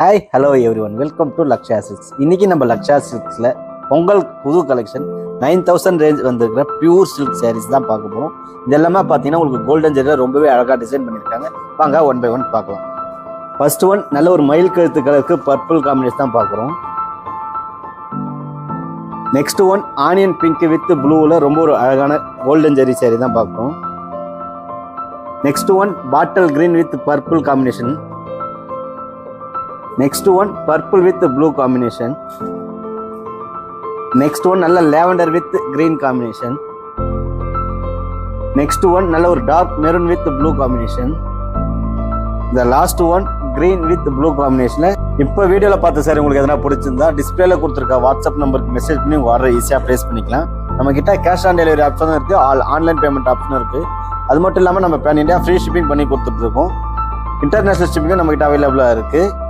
Hi hello every one, welcome to Lakshya silks. இன்னைக்கு நம்ம லக்ஷயா சில்க்ஸில் பொங்கல் புது கலெக்ஷன் 9000 ரேஞ்ச் வந்திருக்கிற பியூர் சில்க் சாரீஸ் தான் பார்க்க போகிறோம். இது எல்லாமே பார்த்தீங்கன்னா உங்களுக்கு கோல்டன் ஜெரியில் ரொம்பவே அழகாக டிசைன் பண்ணியிருக்காங்க. வாங்க ஒன் பை ஒன் பார்க்கலாம். ஃபர்ஸ்ட் ஒன் நல்ல ஒரு மயில் கழுத்து கலருக்கு பர்பிள் காம்பினேஷன் தான் பார்க்குறோம். Next one onion pink with ப்ளூவில் ரொம்ப ஒரு அழகான கோல்டன் ஜெரி சாரீ தான் பார்க்குறோம். Next one bottle green with purple combination. Next one purple with blue combination. Next one நல்ல lavender with green combination. Next one நல்ல ஒரு dark maroon with blue combination. இந்த last one green with blue combination. இப்போ வீடியோவில் பார்த்த sir உங்களுக்கு எதனா பிடிச்சிருந்தா டிஸ்பிளேல கொடுத்துருக்க வாட்ஸ்அப் நம்பருக்கு மெசேஜ் பண்ணி உங்கள் ஆர்டர் ஈஸியாக ப்ளேஸ் பண்ணிக்கலாம். நம்ம கிட்ட கேஷ் ஆன் டெலிவரி ஆப்ஷனும் இருக்குது, ஆன்லைன் பேமெண்ட் ஆப்ஷனும் இருக்குது. அது மட்டும் இல்லாமல் நம்ம பேன் இண்டியா ஃப்ரீ ஷிப்பிங் பண்ணி கொடுத்துட்ருக்கோம். இன்டர்நேஷனல் ஷிப்பிங்கும் நம்மகிட்ட அவைலபிளாக இருக்குது.